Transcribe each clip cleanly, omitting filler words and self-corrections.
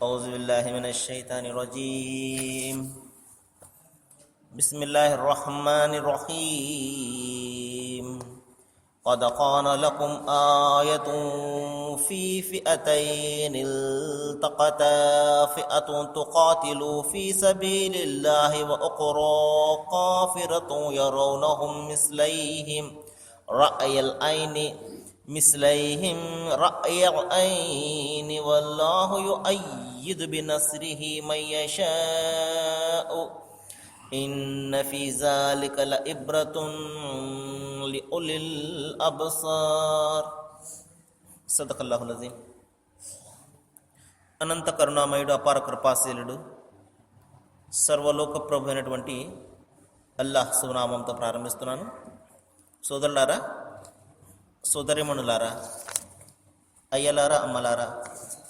أعوذ بالله من الشيطان الرجيم. بسم الله الرحمن الرحيم. قد كان لكم آية في فئتين التقتا فئة تقاتل في سبيل الله وأخرى كافرة يرونهم مثليهم رأي العين والله يؤيد بنصره من يشاء إن في ذلك لعبرة لأولي الأبصار. صدق الله العظيم. అనంత కరుణామయుడు, అపార కృపాశీలుడు, సర్వలోక ప్రభు అయినటువంటి అల్లాహ్ సునామంతో ప్రారంభిస్తున్నాను. సోదరులారా, సోదరిమణులారా, అయ్యలారా, అమ్మలారా,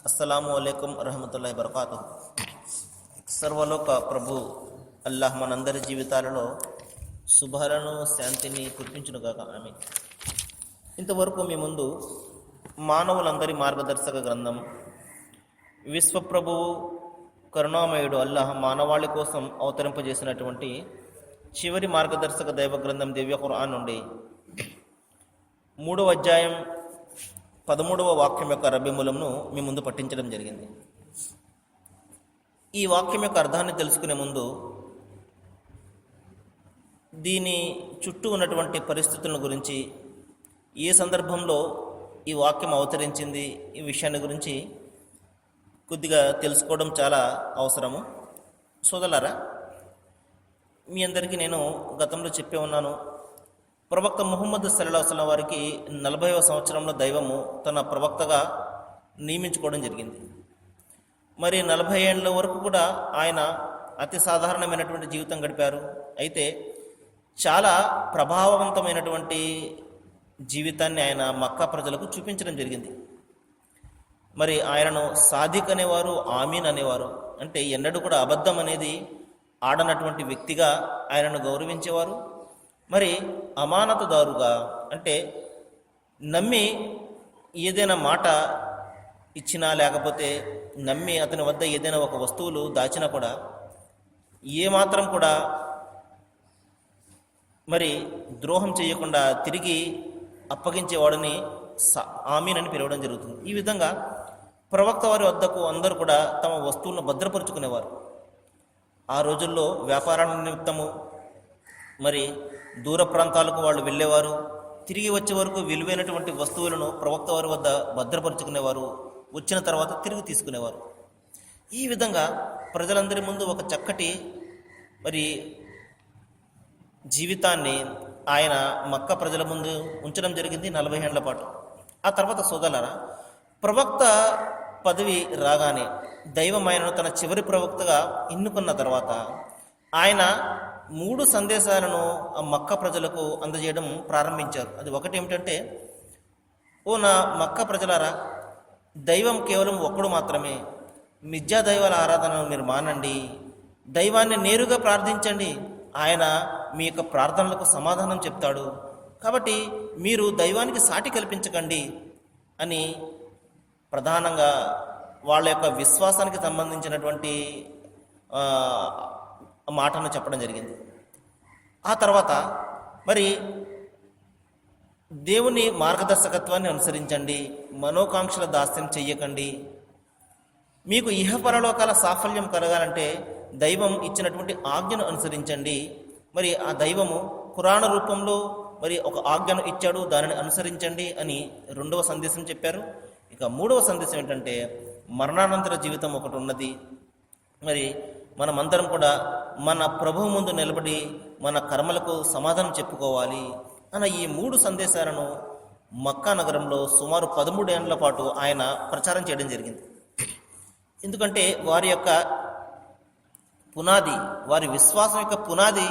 అస్సలాము అలైకుం వరహమతుల్లాహి వబరకాతుహు. సర్వలోక ప్రభు అల్లాహ్ మనందరి జీవితాలలో శుభాలను, శాంతిని కురిపించునుగాక. ఆమీన్. ఇంతవరకు మీ ముందు మానవులందరి మార్గదర్శక గ్రంథం, విశ్వప్రభువు కరుణామయుడు అల్లాహ్ మానవాళి కోసం అవతరింపజేసినటువంటి చివరి మార్గదర్శక దైవ గ్రంథం దివ్య ఖురాన్ నుండి 3వ అధ్యాయం 13వ వాక్యం యొక్క అరబీ మూలంను మీ ముందు పఠించడం జరిగింది. ఈ వాక్యం యొక్క అర్థాన్ని తెలుసుకునే ముందు దీని చుట్టూ ఉన్నటువంటి పరిస్థితుల గురించి, ఏ సందర్భంలో ఈ వాక్యం అవతరించింది, ఈ విషయాన్ని గురించి కొద్దిగా తెలుసుకోవడం చాలా అవసరము. సోదరులారా, మీ అందరికీ నేను గతంలో చెప్పే ఉన్నాను, ప్రవక్త ముహమ్మద్ సల్లల్లాహు అలైహి వసల్లం వారికి 40వ సంవత్సరంలో దైవము తన ప్రవక్తగా నియమించుకోవడం జరిగింది. మరి 40 ఏళ్ళ వరకు కూడా ఆయన అతి సాధారణమైనటువంటి జీవితం గడిపారు. అయితే చాలా ప్రభావవంతమైనటువంటి జీవితాన్ని ఆయన మక్కా ప్రజలకు చూపించడం జరిగింది. మరి ఆయనను సాదిక్ అనేవారు, ఆమీన్ అనేవారు. అంటే ఎన్నడూ కూడా అబద్ధం అనేది ఆడనటువంటి వ్యక్తిగా ఆయనను గౌరవించేవారు. మరి అమానతుదారుగా, అంటే నమ్మి ఏదైనా మాట ఇచ్చినా, లేకపోతే నమ్మి అతని వద్ద ఏదైనా ఒక వస్తువులు దాచినా కూడా ఏమాత్రం కూడా మరి ద్రోహం చేయకుండా తిరిగి అప్పగించేవాడిని ఆమీన్ అని పిలవడం జరుగుతుంది. ఈ విధంగా ప్రవక్త వారి వద్దకు అందరూ కూడా తమ వస్తువులను భద్రపరుచుకునేవారు. ఆ రోజుల్లో వ్యాపారాల నిమిత్తము మరి దూర ప్రాంతాలకు వాళ్ళు వెళ్ళేవారు. తిరిగి వచ్చే వరకు విలువైనటువంటి వస్తువులను ప్రవక్త వారి వద్ద భద్రపరుచుకునేవారు. వచ్చిన తర్వాత తిరిగి తీసుకునేవారు. ఈ విధంగా ప్రజలందరి ముందు ఒక చక్కటి మరి జీవితాన్ని ఆయన మక్కా ప్రజల ముందు ఉంచడం జరిగింది 40 ఏళ్ల పాటు. ఆ తర్వాత సోదరులారా, ప్రవక్త పదవి రాగానే దైవం ఆయనను తన చివరి ప్రవక్తగా ఎన్నుకున్న తర్వాత ఆయన 3 సందేశాలను ఆ మక్కా ప్రజలకు అందజేయడం ప్రారంభించారు. అది ఒకటి ఏమిటంటే, ఓ నా మక్కా ప్రజలారా, దైవం కేవలం ఒక్కడు మాత్రమే. మిథ్యా దైవాల ఆరాధనను మీరు మానండి. దైవాన్ని నేరుగా ప్రార్థించండి. ఆయన మీ యొక్క ప్రార్థనలకు సమాధానం చెప్తాడు. కాబట్టి మీరు దైవానికి సాటి కల్పించకండి అని ప్రధానంగా వాళ్ళ యొక్క విశ్వాసానికి సంబంధించినటువంటి మాటను చెప్పడం జరిగింది. ఆ తర్వాత మరి దేవుని మార్గదర్శకత్వాన్ని అనుసరించండి, మనోకాంక్షల దాస్యం చెయ్యకండి. మీకు ఇహపరలోకాల సాఫల్యం కలగాలంటే దైవం ఇచ్చినటువంటి ఆజ్ఞను అనుసరించండి. మరి ఆ దైవము ఖురాన్ రూపంలో మరి ఒక ఆజ్ఞను ఇచ్చాడు, దానిని అనుసరించండి అని 2వ సందేశం చెప్పారు. ఇక 3వ సందేశం ఏంటంటే, మరణానంతర జీవితం ఒకటి ఉన్నది. మరి మనమందరం కూడా మన ప్రభువు ముందు నిలబడి మన కర్మలకు సమాధానం చెప్పుకోవాలి అన్న ఈ 3 సందేశాలను మక్కా నగరంలో సుమారు 13 ఏళ్ల పాటు ఆయన ప్రచారం చేయడం జరిగింది. ఎందుకంటే వారి యొక్క పునాది, వారి విశ్వాసం యొక్క పునాది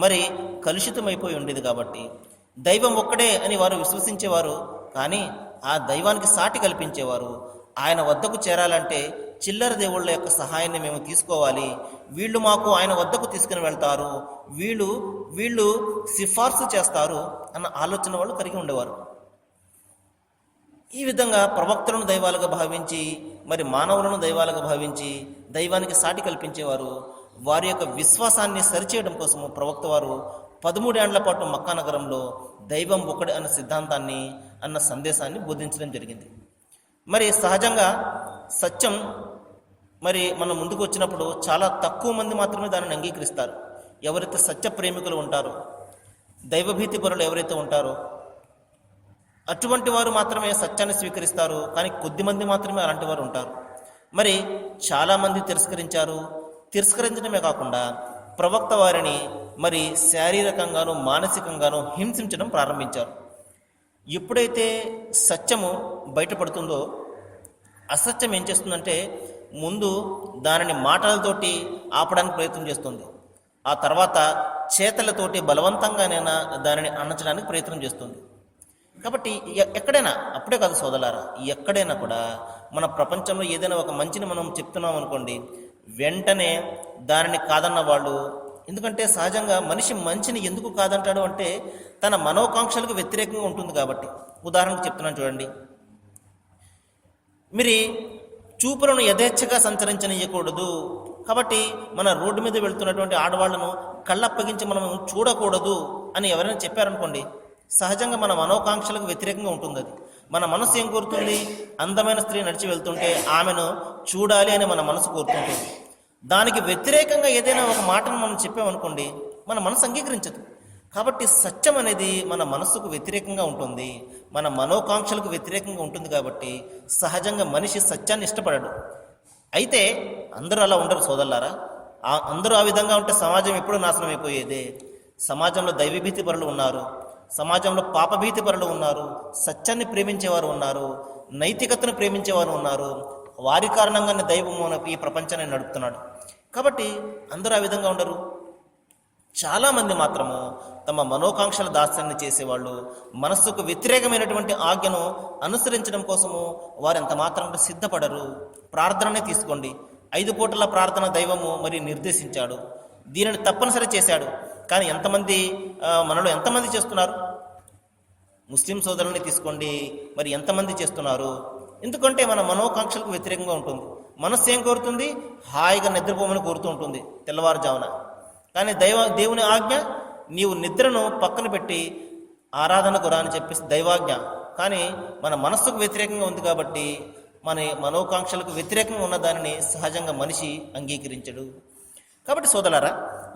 మరి కలుషితమైపోయి ఉండేది. కాబట్టి దైవం ఒక్కడే అని వారు విశ్వసించేవారు, కానీ ఆ దైవానికి సాటి కల్పించేవారు. ఆయన వద్దకు చేరాలంటే చిల్లర దేవుళ్ళ యొక్క సహాయాన్ని మేము తీసుకోవాలి, వీళ్ళు మాకు ఆయన వద్దకు తీసుకుని వెళ్తారు, వీళ్ళు సిఫార్సు చేస్తారు అన్న ఆలోచన వాళ్ళు కలిగి ఉండేవారు. ఈ విధంగా ప్రవక్తలను దైవాలుగా భావించి మరి మానవులను దైవాలుగా భావించి దైవానికి సాటి కల్పించేవారు వారి యొక్క విశ్వాసాన్ని సరిచేయడం కోసము ప్రవక్త వారు 13 ఏండ్ల పాటు మక్కా నగరంలో దైవం ఒకటి అన్న సిద్ధాంతాన్ని అన్న సందేశాన్ని బోధించడం జరిగింది. మరి సహజంగా సత్యం మరి మన ముందుకు వచ్చినప్పుడు చాలా తక్కువ మంది మాత్రమే దానిని అంగీకరిస్తారు. ఎవరైతే సత్య ప్రేమికులు ఉంటారో, దైవభీతి పరులు ఎవరైతే ఉంటారో అటువంటి వారు మాత్రమే సత్యాన్ని స్వీకరిస్తారు. కానీ కొద్దిమంది మాత్రమే అలాంటి వారు ఉంటారు. మరి చాలామంది తిరస్కరించడమే కాకుండా ప్రవక్త వారిని మరి శారీరకంగాను మానసికంగాను హింసించడం ప్రారంభించారు. ఎప్పుడైతే సత్యము బయటపడుతుందో అసత్యం ఏం చేస్తుందంటే ముందు దానిని మాటలతోటి ఆపడానికి ప్రయత్నం చేస్తుంది. ఆ తర్వాత చేతలతోటి బలవంతంగానైనా దానిని అణచడానికి ప్రయత్నం చేస్తుంది. కాబట్టి ఎక్కడైనా, అప్పుడే కాదు సోదరులారా, ఎక్కడైనా కూడా మన ప్రపంచంలో ఏదైనా ఒక మంచిని మనం చెప్తున్నాం అనుకోండి, వెంటనే దానిని కాదన్న వాళ్ళు, ఎందుకంటే సహజంగా మనిషి మంచిని ఎందుకు కాదంటాడు అంటే తన మనోకాంక్షలకు వ్యతిరేకంగా ఉంటుంది కాబట్టి. ఉదాహరణకు చెప్తున్నాను చూడండి, మీరు చూపులను యథేచ్ఛగా సంచరించనీయకూడదు, కాబట్టి మన రోడ్డు మీద వెళ్తున్నటువంటి ఆడవాళ్లను కళ్ళప్పగించి మనం చూడకూడదు అని ఎవరైనా చెప్పారనుకోండి, సహజంగా మన మనోకాంక్షలకు వ్యతిరేకంగా ఉంటుంది. అది మన మనసు ఏం కోరుతుంది? అందమైన స్త్రీ నడిచి వెళ్తుంటే ఆమెను చూడాలి అని మన మనసు కోరుతుంటుంది. దానికి వ్యతిరేకంగా ఏదైనా ఒక మాటను మనం చెప్పామనుకోండి, మన మనసు అంగీకరించదు. కాబట్టి సత్యం అనేది మన మనస్సుకు వ్యతిరేకంగా ఉంటుంది, మన మనోకాంక్షలకు వ్యతిరేకంగా ఉంటుంది. కాబట్టి సహజంగా మనిషి సత్యాన్ని ఇష్టపడడు. అయితే అందరూ అలా ఉండరు సోదరులారా. అందరూ ఆ విధంగా ఉంటే సమాజం ఎప్పుడూ నాశనం అయిపోయేదే. సమాజంలో దైవభీతి పరులు ఉన్నారు, సమాజంలో పాపభీతి పరులు ఉన్నారు, సత్యాన్ని ప్రేమించేవారు ఉన్నారు, నైతికతను ప్రేమించేవారు ఉన్నారు. వారి కారణంగానే దైవం ఈ ప్రపంచాన్ని నడుపుతున్నాడు. కాబట్టి అందరూ ఆ విధంగా ఉండరు. చాలామంది మాత్రము తమ మనోకాంక్షల దాస్యాన్ని చేసేవాళ్ళు, మనస్సుకు వ్యతిరేకమైనటువంటి ఆజ్ఞను అనుసరించడం కోసము వారు ఎంత మాత్రం సిద్ధపడరు. ప్రార్థననే తీసుకోండి, 5 పూటల ప్రార్థన దైవము మరి నిర్దేశించాడు, దీనిని తప్పనిసరి చేశాడు. కానీ మనలో ఎంతమంది చేస్తున్నారు? ముస్లిం సోదరుల్ని తీసుకోండి, మరి ఎంతమంది చేస్తున్నారు? ఎందుకంటే మన మనోకాంక్షలకు వ్యతిరేకంగా ఉంటుంది. మనస్సు ఏం కోరుతుంది? హాయిగా నిద్రపోమని కోరుతూ ఉంటుంది తెల్లవారుజామున. కానీ దేవుని ఆజ్ఞ నీవు నిద్రను పక్కన పెట్టి ఆరాధనకు రా అని చెప్పేసి దైవాజ్ఞ. కానీ మన మనస్సుకు వ్యతిరేకంగా ఉంది కాబట్టి మన మనోకాంక్షలకు వ్యతిరేకంగా ఉన్న దానిని సహజంగా మనిషి అంగీకరించడు. కాబట్టి సోదరులారా,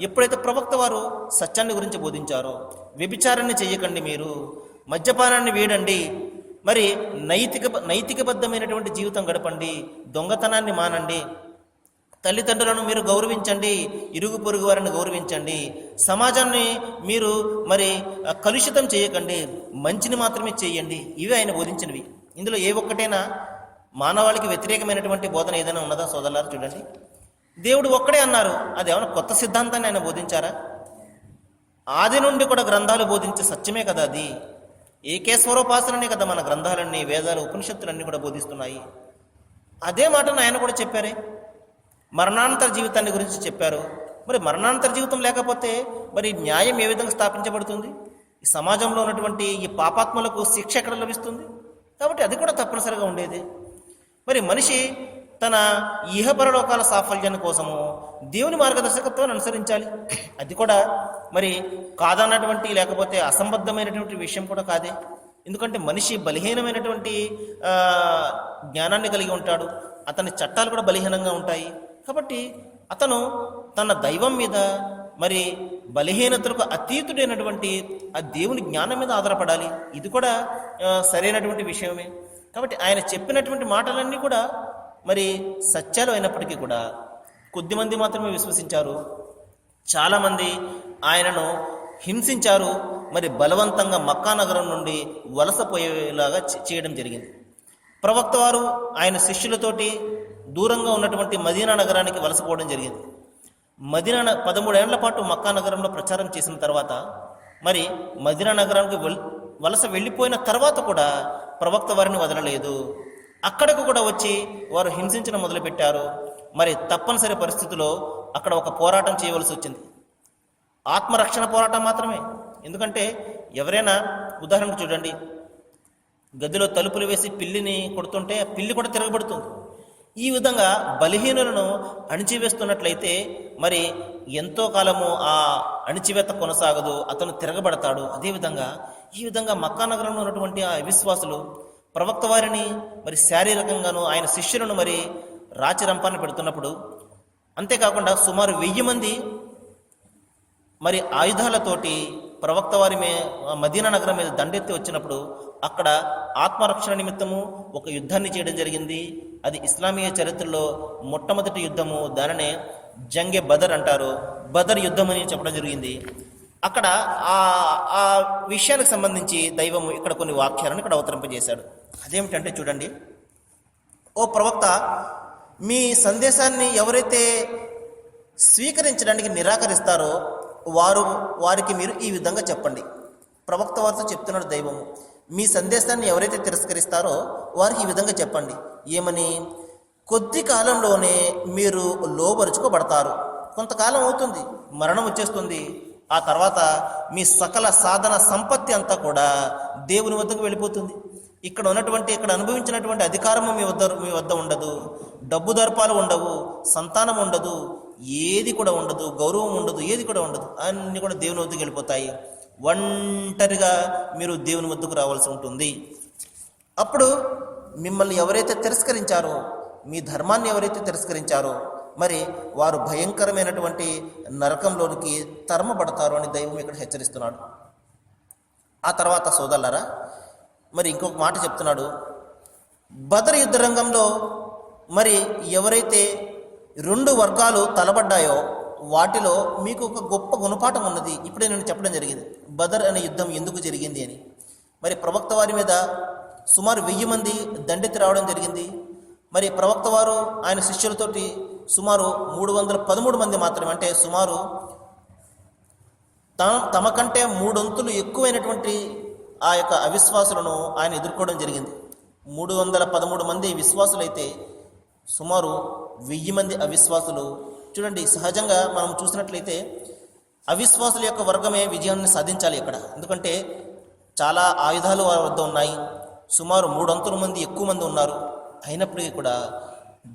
ఎప్పుడైతే ప్రవక్త వారు సత్యాన్ని గురించి బోధించారో, వ్యభిచారాన్ని చేయకండి, మీరు మద్యపానాన్ని వీడండి, మరి నైతికబద్ధమైనటువంటి జీవితం గడపండి, దొంగతనాన్ని మానండి, తల్లిదండ్రులను మీరు గౌరవించండి, ఇరుగు పొరుగు వారిని గౌరవించండి, సమాజాన్ని మీరు మరి కలుషితం చేయకండి, మంచిని మాత్రమే చేయండి. ఇవి ఆయన బోధించినవి. ఇందులో ఏ ఒక్కటైనా మానవాళికి వ్యతిరేకమైనటువంటి బోధన ఏదైనా ఉన్నదా సోదరులారు? చూడండి, దేవుడు ఒక్కడే అన్నారు. అది ఏమైనా కొత్త సిద్ధాంతాన్ని ఆయన బోధించారా? ఆది నుండి కూడా గ్రంథాలు బోధించే సత్యమే కదా అది. ఏకేశ్వరోపాసననే కదా మన గ్రంథాలన్నీ, వేదాలు, ఉపనిషత్తులన్నీ కూడా బోధిస్తున్నాయి. అదే మాటను ఆయన కూడా చెప్పారే. మరణానంతర జీవితాన్ని గురించి చెప్పారు. మరి మరణానంతర జీవితం లేకపోతే మరి న్యాయం ఏ విధంగా స్థాపించబడుతుంది? ఈ సమాజంలో ఉన్నటువంటి ఈ పాపాత్మలకు శిక్ష ఎక్కడ లభిస్తుంది? కాబట్టి అది కూడా తప్పనిసరిగా ఉండేది. మరి మనిషి తన ఇహపరలోకాల సాఫల్యాన్ని కోసము దేవుని మార్గదర్శకత్వాన్ని అనుసరించాలి. అది కూడా మరి కాదన్నటువంటి లేకపోతే అసంబద్ధమైనటువంటి విషయం కూడా కాదే. ఎందుకంటే మనిషి బలహీనమైనటువంటి జ్ఞానాన్ని కలిగి ఉంటాడు, అతని చట్టాలు కూడా బలహీనంగా ఉంటాయి. కాబట్టి అతను తన దైవం మీద మరి బలహీనతలకు అతీతుడైనటువంటి ఆ దేవుని జ్ఞానం మీద ఆధారపడాలి. ఇది కూడా సరైనటువంటి విషయమే. కాబట్టి ఆయన చెప్పినటువంటి మాటలన్నీ కూడా మరి సత్యాలు అయినప్పటికీ కూడా కొద్దిమంది మాత్రమే విశ్వసించారు. చాలామంది ఆయనను హింసించారు, మరి బలవంతంగా మక్కా నగరం నుండి వలసపోయేలాగా చేయడం జరిగింది. ప్రవక్త వారు ఆయన శిష్యులతోటి దూరంగా ఉన్నటువంటి మదీనా నగరానికి వలసపోవడం జరిగింది. 13 ఏళ్ల పాటు మక్కా నగరంలో ప్రచారం చేసిన తర్వాత మరి మదీనా నగరానికి వలస వెళ్ళిపోయిన తర్వాత కూడా ప్రవక్త వారిని వదలలేదు. అక్కడకు కూడా వచ్చి వారు హింసించడం మొదలుపెట్టారు. మరి తప్పనిసరి పరిస్థితిలో అక్కడ ఒక పోరాటం చేయవలసి వచ్చింది, ఆత్మరక్షణ పోరాటం మాత్రమే. ఎందుకంటే ఎవరైనా ఉదాహరణకు చూడండి, గదిలో తలుపులు వేసి పిల్లిని కొడుతుంటే పిల్లి కూడా తిరగబడుతుంది. ఈ విధంగా బలహీనులను అణిచివేస్తున్నట్లయితే మరి ఎంతో కాలము ఆ అణిచివేత కొనసాగదు, అతను తిరగబడతాడు. అదేవిధంగా ఈ విధంగా మక్కా నగరంలో ఉన్నటువంటి ఆ అవిశ్వాసులు ప్రవక్త వారిని మరి శారీరకంగాను ఆయన శిష్యులను మరి రాచిరంపాన్ని పెడుతున్నప్పుడు, అంతేకాకుండా సుమారు 1000 మంది మరి ఆయుధాలతోటి ప్రవక్త వారి మదీనా నగరం మీద దండెత్తి వచ్చినప్పుడు అక్కడ ఆత్మరక్షణ నిమిత్తము ఒక యుద్ధాన్ని చేయడం జరిగింది. అది ఇస్లామీయ చరిత్రలో మొట్టమొదటి యుద్ధము. దానినే జంగే బదర్ అంటారు. బదర్ యుద్ధం అని చెప్పడం జరిగింది. అక్కడ ఆ విషయానికి సంబంధించి దైవము ఇక్కడ కొన్ని వాక్యాలను ఇక్కడ అవతరింపజేశాడు. అదేమిటంటే చూడండి, ఓ ప్రవక్త, మీ సందేశాన్ని ఎవరైతే స్వీకరించడానికి నిరాకరిస్తారో వారికి మీరు ఈ విధంగా చెప్పండి. ప్రవక్త వారితో చెప్తున్నాడు దైవము, మీ సందేశాన్ని ఎవరైతే తిరస్కరిస్తారో వారికి ఈ విధంగా చెప్పండి. ఏమని? కొద్ది కాలంలోనే మీరు లోబరుచుకోబడతారు. కొంతకాలం అవుతుంది, మరణం వచ్చేస్తుంది. ఆ తర్వాత మీ సకల సాధన సంపత్తి అంతా కూడా దేవుని వద్దకు వెళ్ళిపోతుంది. ఇక్కడ అనుభవించినటువంటి అధికారము మీ వద్ద ఉండదు, డబ్బు దర్పాలు ఉండవు, సంతానం ఉండదు, ఏది కూడా ఉండదు, గౌరవం ఉండదు, ఏది కూడా ఉండదు. అన్నీ కూడా దేవుని వద్దకు వెళ్ళిపోతాయి. ఒంటరిగా మీరు దేవుని వద్దకు రావాల్సి ఉంటుంది. అప్పుడు మిమ్మల్ని ఎవరైతే తిరస్కరించారో, మీ ధర్మాన్ని ఎవరైతే తిరస్కరించారో మరి వారు భయంకరమైనటువంటి నరకంలోనికి తరమబడతారు అని దైవం ఇక్కడ హెచ్చరిస్తున్నాడు. ఆ తర్వాత సోదరులారా, మరి ఇంకొక మాట చెప్తున్నాడు. బదర్ యుద్ధ రంగంలో మరి ఎవరైతే 2 వర్గాలు తలబడ్డాయో వాటిలో మీకు ఒక గొప్ప గుణపాఠం ఉన్నది. ఇప్పుడే నేను చెప్పడం జరిగింది బదర్ అనే యుద్ధం ఎందుకు జరిగింది అని. మరి ప్రవక్త వారి మీద సుమారు 1000 మంది దండెత్తి రావడం జరిగింది. మరి ప్రవక్త వారు ఆయన శిష్యులతోటి సుమారు 313 మంది మాత్రమే, అంటే సుమారు తమ కంటే 3 వంతులు ఎక్కువైనటువంటి ఆ యొక్క అవిశ్వాసులను ఆయన ఎదుర్కోవడం జరిగింది. 313 మంది విశ్వాసులైతే సుమారు 1000 మంది అవిశ్వాసులు. చూడండి, సహజంగా మనం చూసినట్లయితే అవిశ్వాసుల యొక్క వర్గమే విజయాన్ని సాధించాలి ఇక్కడ. ఎందుకంటే చాలా ఆయుధాలు వారి వద్ద ఉన్నాయి, సుమారు 300 మంది ఎక్కువ మంది ఉన్నారు. అయినప్పటికీ కూడా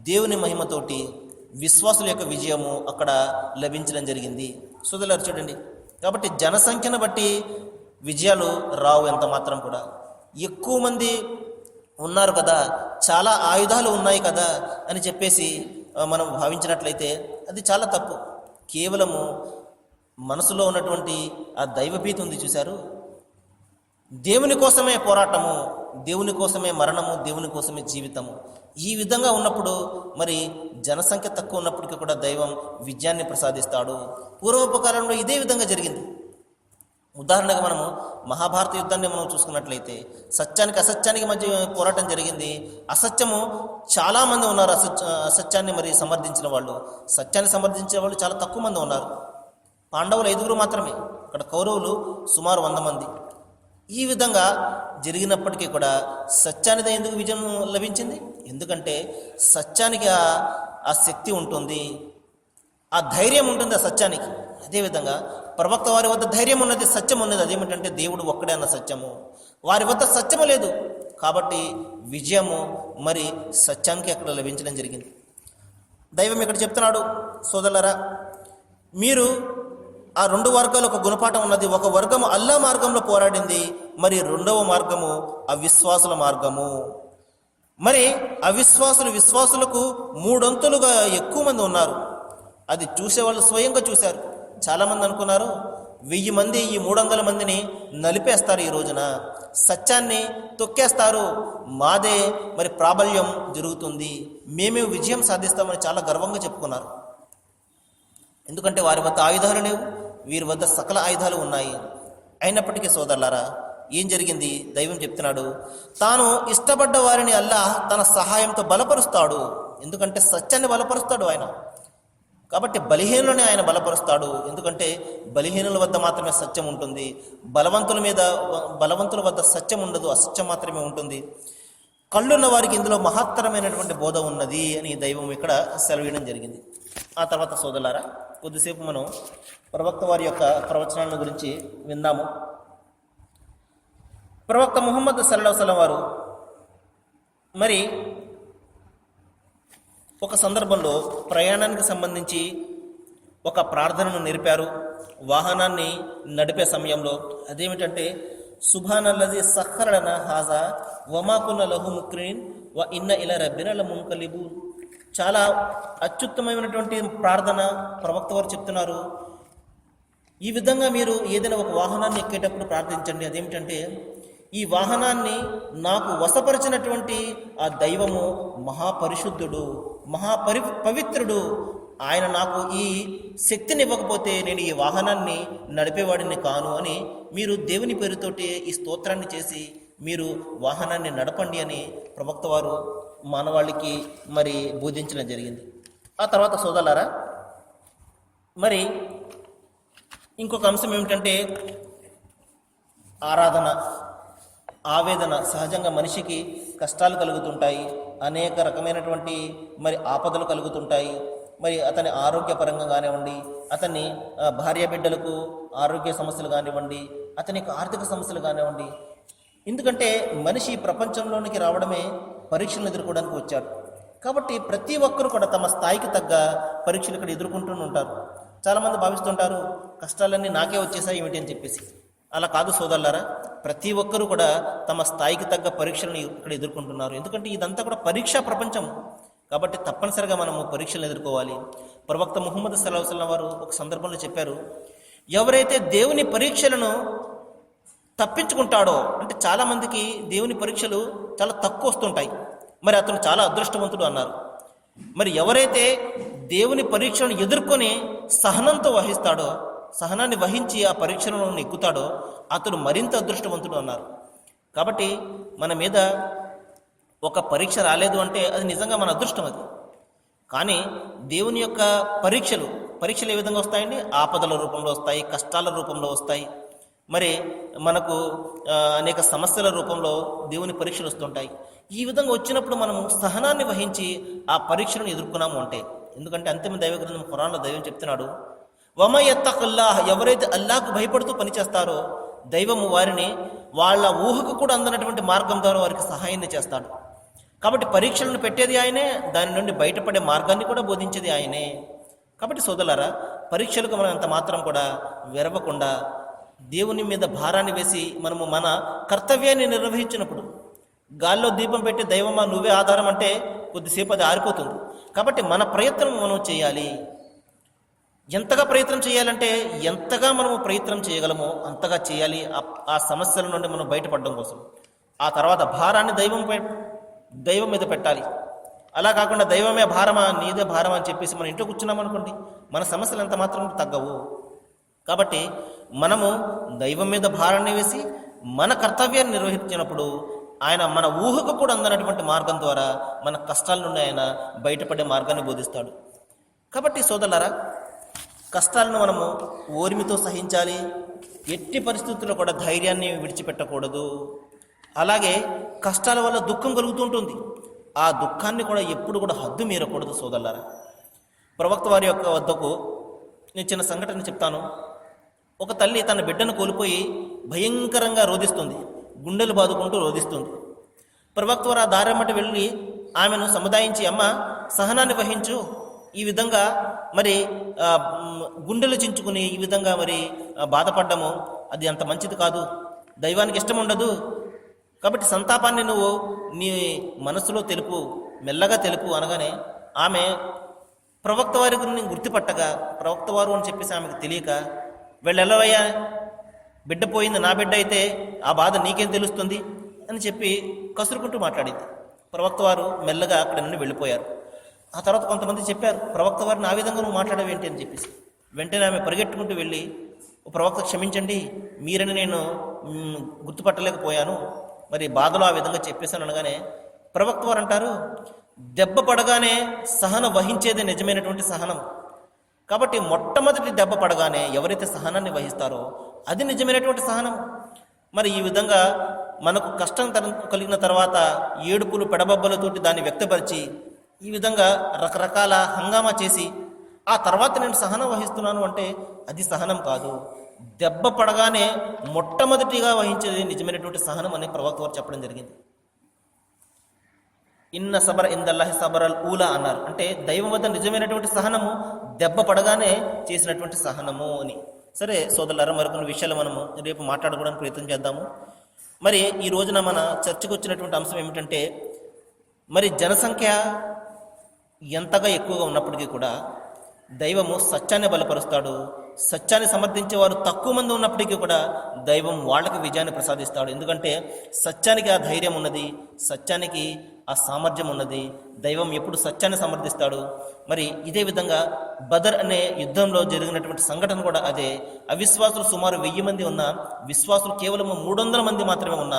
దేవుని మహిమతోటి విశ్వాసుల యొక్క విజయము అక్కడ లభించడం జరిగింది. సోదరులారా చూడండి, కాబట్టి జనసంఖ్యను బట్టి విజయాలు రావు ఎంత మాత్రం కూడా. ఎక్కువ మంది ఉన్నారు కదా, చాలా ఆయుధాలు ఉన్నాయి కదా అని చెప్పేసి మనం భావించినట్లయితే అది చాలా తప్పు. కేవలము మనసులో ఉన్నటువంటి ఆ దైవభీతి ఉంది చూశారు, దేవుని కోసమే పోరాటము, దేవుని కోసమే మరణము, దేవుని కోసమే జీవితము. ఈ విధంగా ఉన్నప్పుడు మరి జనసంఖ్య తక్కువ ఉన్నప్పటికీ కూడా దైవం విజయాన్ని ప్రసాదిస్తాడు. పూర్వోపకాలంలో ఇదే విధంగా జరిగింది. ఉదాహరణగా మనము మహాభారత యుద్ధాన్ని మనం చూసుకున్నట్లయితే సత్యానికి అసత్యానికి మధ్య పోరాటం జరిగింది. అసత్యము చాలామంది ఉన్నారు, అసత్యాన్ని మరి సమర్థించిన వాళ్ళు. సత్యాన్ని సమర్థించే వాళ్ళు చాలా తక్కువ మంది ఉన్నారు. పాండవులు 5 మాత్రమే, అక్కడ కౌరవులు సుమారు 100 మంది. ఈ విధంగా జరిగినప్పటికీ కూడా సత్యానికి ఎందుకు విజయం లభించింది? ఎందుకంటే సత్యానికి ఆ శక్తి ఉంటుంది, ఆ ధైర్యం ఉంటుంది ఆ సత్యానికి. అదేవిధంగా ప్రవక్త వారి వద్ద ధైర్యం ఉన్నది, సత్యం ఉన్నది. అదేమిటంటే దేవుడు ఒక్కడే అన్న సత్యము. వారి వద్ద సత్యము లేదు కాబట్టి విజయము మరి సత్యానికి అక్కడ లభించడం జరిగింది. దైవం ఇక్కడ చెప్తున్నాడు, సోదరులారా, మీరు ఆ 2 వర్గాలు ఒక గుణపాఠం ఉన్నది. ఒక వర్గము అల్లా మార్గంలో పోరాడింది, మరి 2వ మార్గము అవిశ్వాసుల మార్గము. మరి విశ్వాసులకు 3 వంతులుగా ఎక్కువ మంది ఉన్నారు. అది చూసేవాళ్ళు స్వయంగా చూశారు. చాలామంది అనుకున్నారు 1000 మంది ఈ 300 మందిని నలిపేస్తారు, ఈ రోజున సత్యాన్ని తొక్కేస్తారు, మాదే మరి ప్రాబల్యం జరుగుతుంది, మేమే విజయం సాధిస్తామని చాలా గర్వంగా చెప్పుకున్నారు. ఎందుకంటే వారి వద్ద ఆయుధాలు లేవు, వీరి వద్ద సకల ఆయుధాలు ఉన్నాయి. అయినప్పటికీ సోదరులారా, ఏం జరిగింది? దైవం చెప్తున్నాడు, తాను ఇష్టపడ్డ వారిని అల్లాహ్ తన సహాయంతో బలపరుస్తాడు. ఎందుకంటే సత్యాన్ని బలపరుస్తాడు ఆయన, కాబట్టి బలహీనులని ఆయన బలపరుస్తాడు. ఎందుకంటే బలహీనుల వద్ద మాత్రమే సత్యం ఉంటుంది, బలవంతుల వద్ద సత్యం ఉండదు, అసత్యం మాత్రమే ఉంటుంది. కళ్ళున్న వారికి ఇందులో మహత్తరమైనటువంటి బోధ ఉన్నది అని దైవం ఇక్కడ సెలవీయడం జరిగింది. ఆ తర్వాత సోదరులారా, కొద్దిసేపు మనం ప్రవక్త వారి యొక్క ప్రవచనాల గురించి విందాము. ప్రవక్త ముహమ్మద్ సల్లల్లాహు అలైహి వసల్లం వారు మరి ఒక సందర్భంలో ప్రయాణానికి సంబంధించి ఒక ప్రార్థనను నేర్పారు వాహనాన్ని నడిపే సమయంలో. అదేమిటంటే సుబ్హానల్లజీ సఖర లనా హాజా వమా కున్నా లహు ముక్రిన్ వ ఇన్న ఇలా రబ్బినా లమున్కలిబూన్. చాలా అత్యుత్తమమైనటువంటి ప్రార్థన ప్రవక్త వారు చెప్తున్నారు. ఈ విధంగా మీరు ఏదైనా ఒక వాహనాన్ని ఎక్కేటప్పుడు ప్రార్థించండి. అదేమిటంటే ఈ వాహనాన్ని నాకు వశపరిచినటువంటి ఆ దైవము మహాపరిశుద్ధుడు, పవిత్రుడు. ఆయన నాకు ఈ శక్తిని ఇవ్వకపోతే నేను ఈ వాహనాన్ని నడిపేవాడిని కాను అని మీరు దేవుని పేరుతోటి ఈ స్తోత్రాన్ని చేసి మీరు వాహనాన్ని నడపండి అని ప్రవక్త వారు మానవాళికి మరి బోధించడం జరిగింది. ఆ తర్వాత సోదరులారా, మరి ఇంకొక అంశం ఏమిటంటే ఆరాధన, ఆవేదన. సహజంగా మనిషికి కష్టాలు కలుగుతుంటాయి, అనేక రకమైనటువంటి మరి ఆపదలు కలుగుతుంటాయి. మరి అతని ఆరోగ్యపరంగా కానివ్వండి, అతని భార్య బిడ్డలకు ఆరోగ్య సమస్యలు కానివ్వండి, అతనికి ఆర్థిక సమస్యలు కానివ్వండి. ఎందుకంటే మనిషి ప్రపంచంలోనికి రావడమే పరీక్షలను ఎదుర్కోవడానికి వచ్చాడు. కాబట్టి ప్రతి ఒక్కరు కూడా తమ స్థాయికి తగ్గ పరీక్షలు ఇక్కడ ఎదుర్కొంటూ ఉంటారు. చాలామంది భావిస్తుంటారు కష్టాలన్నీ నాకే వచ్చేసాయి ఏమిటి అని చెప్పేసి. అలా కాదు సోదరులారా, ప్రతి ఒక్కరూ కూడా తమ స్థాయికి తగ్గ పరీక్షలను ఇక్కడ ఎదుర్కొంటున్నారు. ఎందుకంటే ఇదంతా కూడా పరీక్షా ప్రపంచం. కాబట్టి తప్పనిసరిగా మనము పరీక్షలను ఎదుర్కోవాలి. ప్రవక్త ముహమ్మద్ సల్లల్లాహు అలైహి వసల్లం వారు ఒక సందర్భంలో చెప్పారు, ఎవరైతే దేవుని పరీక్షలను తప్పించుకుంటాడో, అంటే చాలామందికి దేవుని పరీక్షలు చాలా తక్కువ వస్తుంటాయి, మరి అతను చాలా అదృష్టవంతుడు అన్నారు. మరి ఎవరైతే దేవుని పరీక్షలను ఎదుర్కొని సహనంతో వహిస్తాడో, సహనాన్ని వహించి ఆ పరీక్షలను ఎక్కుతాడో అతడు మరింత అదృష్టవంతుడు అన్నారు. కాబట్టి మన మీద ఒక పరీక్ష రాలేదు అంటే అది నిజంగా మన అదృష్టం అది. కానీ దేవుని యొక్క పరీక్షలు ఏ విధంగా వస్తాయండి? ఆపదల రూపంలో వస్తాయి, కష్టాల రూపంలో వస్తాయి, మరి మనకు అనేక సమస్యల రూపంలో దేవుని పరీక్షలు వస్తుంటాయి. ఈ విధంగా వచ్చినప్పుడు మనము సహనాన్ని వహించి ఆ పరీక్షలను ఎదుర్కొన్నాము అంటే, ఎందుకంటే అంతిమ దైవ గ్రంథం ఖురాన్లో దైవం చెప్తున్నాడు, వమన్ యత్తఖిల్లాహ్, ఎవరైతే అల్లాహ్కు భయపడుతూ పనిచేస్తారో దైవము వారిని వాళ్ళ ఊహకు కూడా అందనటువంటి మార్గం ద్వారా వారికి సహాయాన్ని చేస్తాడు. కాబట్టి పరీక్షలను పెట్టేది ఆయనే, దాని నుండి బయటపడే మార్గాన్ని కూడా బోధించేది ఆయనే. కాబట్టి సోదరులారా, పరీక్షలకు మనం అంత మాత్రం కూడా వెరవకుండా దేవుని మీద భారాన్ని వేసి మనము మన కర్తవ్యాన్ని నిర్వహించినప్పుడు, గాల్లో దీపం పెట్టి దైవమా నువ్వే ఆధారం అంటే కొద్దిసేపు అది ఆరిపోతుంది. కాబట్టి మన ప్రయత్నం మనం చేయాలి. ఎంతగా ప్రయత్నం చేయాలంటే ఎంతగా మనము ప్రయత్నం చేయగలమో అంతగా చేయాలి ఆ సమస్యల నుండి మనం బయటపడడం కోసం. ఆ తర్వాత భారాన్ని దైవం మీద పెట్టాలి. అలా కాకుండా దైవమే భారమా, నీదే భారమా అని చెప్పేసి మన ఇంట్లో కూర్చున్నామనుకోండి, మన సమస్యలు ఎంత మాత్రం తగ్గవు. కాబట్టి మనము దైవం మీద భారాన్ని వేసి మన కర్తవ్యాన్ని నిర్వహించినప్పుడు ఆయన మన ఊహకు కూడా అందనటువంటి మార్గం ద్వారా మన కష్టాల నుండి ఆయన బయటపడే మార్గాన్ని బోధిస్తాడు. కాబట్టి సోదరులారా, కష్టాలను మనము ఓర్మితో సహించాలి. ఎట్టి పరిస్థితుల్లో కూడా ధైర్యాన్ని విడిచిపెట్టకూడదు. అలాగే కష్టాల వల్ల దుఃఖం కలుగుతూ ఉంటుంది, ఆ దుఃఖాన్ని కూడా ఎప్పుడు కూడా హద్దు మీరకూడదు సోదరులారా. ప్రవక్త వారి యొక్క వద్దకు నేను చిన్న సంఘటన చెప్తాను. ఒక తల్లి తన బిడ్డను కోల్పోయి భయంకరంగా రోధిస్తుంది, గుండెలు బాదుకుంటూ రోధిస్తుంది. ప్రవక్త వారు ఆ దారెమ్మటి వెళ్ళి ఆమెను సముదాయించి, అమ్మ సహనాన్ని వహించు, ఈ విధంగా మరి గుండెలు చించుకుని ఈ విధంగా మరి బాధపడ్డము అది అంత మంచిది కాదు, దైవానికి ఇష్టం ఉండదు. కాబట్టి సంతాపాన్ని నువ్వు నీ మనసులో తెలుపు, మెల్లగా తెలుపు అనగానే ఆమె ప్రవక్త వారి గురించి గుర్తుపట్టగా, ప్రవక్త వారు అని చెప్పేసి ఆమెకు తెలియక, వెళ్ళెళ్ళవయ్యా, బిడ్డ పోయింది, నా బిడ్డ అయితే ఆ బాధ నీకేం తెలుస్తుంది అని చెప్పి కసురుకుంటూ మాట్లాడింది. ప్రవక్త వారు మెల్లగా అక్కడి నుండి వెళ్ళిపోయారు. ఆ తర్వాత కొంతమంది చెప్పారు, ప్రవక్త వారిని ఆ విధంగా నువ్వు మాట్లాడవేంటి అని చెప్పేసి. వెంటనే ఆమె పరిగెట్టుకుంటూ వెళ్ళి, ప్రవక్త క్షమించండి, మీరని నేను గుర్తుపట్టలేకపోయాను, మరి బాధలో ఆ విధంగా చెప్పేశాను అనగానే ప్రవక్త వారు అంటారు, దెబ్బ పడగానే సహనం వహించేదే నిజమైనటువంటి సహనం. కాబట్టి మొట్టమొదటి దెబ్బ పడగానే ఎవరైతే సహనాన్ని వహిస్తారో అది నిజమైనటువంటి సహనం. మరి ఈ విధంగా మనకు కష్టం కలిగిన తర్వాత ఏడుపులు పెడబబ్బలతోటి దాన్ని వ్యక్తపరిచి ఈ విధంగా రకరకాల హంగామా చేసి ఆ తర్వాత నేను సహనం వహిస్తున్నాను అంటే అది సహనం కాదు. దెబ్బ పడగానే మొట్టమొదటిగా వహించేది నిజమైనటువంటి సహనం అని ప్రవక్త వారు చెప్పడం జరిగింది. ఇన్న సబర ఇందల్లాహి సబరల్ ఊలా అన్నారు. అంటే దైవం వద్ద నిజమైనటువంటి సహనము దెబ్బ పడగానే చేసినటువంటి సహనము అని. సరే సోదరులారా, మరికొన్ని విషయాలు మనము రేపు మాట్లాడుకోవడానికి ప్రయత్నం చేద్దాము. మరి ఈ రోజున మన చర్చకు వచ్చినటువంటి అంశం ఏమిటంటే, మరి జనసంఖ్య ఎంతగా ఎక్కువగా ఉన్నప్పటికీ కూడా దైవము సత్యాన్ని బలపరుస్తాడు. సత్యాన్ని సమర్థించేవారు తక్కువ మంది ఉన్నప్పటికీ కూడా దైవం వాళ్ళకి విజయాన్ని ప్రసాదిస్తాడు. ఎందుకంటే సత్యానికి ఆ ధైర్యం ఉన్నది, సత్యానికి ఆ సామర్థ్యం ఉన్నది. దైవం ఎప్పుడు సత్యాన్ని సమర్థిస్తాడు. మరి ఇదే విధంగా బదర్ అనే యుద్ధంలో జరిగినటువంటి సంఘటన కూడా అదే. అవిశ్వాసులు సుమారు 1000 మంది ఉన్న, విశ్వాసులు కేవలం 300 మంది మాత్రమే ఉన్న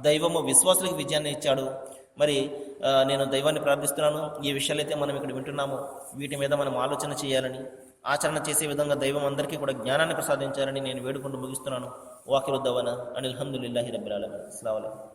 దైవము విశ్వాసులకు విజయాన్ని ఇచ్చాడు. మరి నేను దైవాన్ని ప్రార్థిస్తున్నాను, ఈ విషయాలైతే మనం ఇక్కడ వింటున్నాము వీటి మీద మనం ఆలోచన చేయాలని, ఆచరణ చేసే విధంగా దైవం అందరికీ కూడా జ్ఞానాన్ని ప్రసాదించాలని నేను వేడుకుంటూ ముగిస్తున్నాను. వాకిరుద్దవన అనిల్ హమ్దులిల్లాహి రబ్బిల్ ఆలమీన్. అస్సలాము అలైకుం.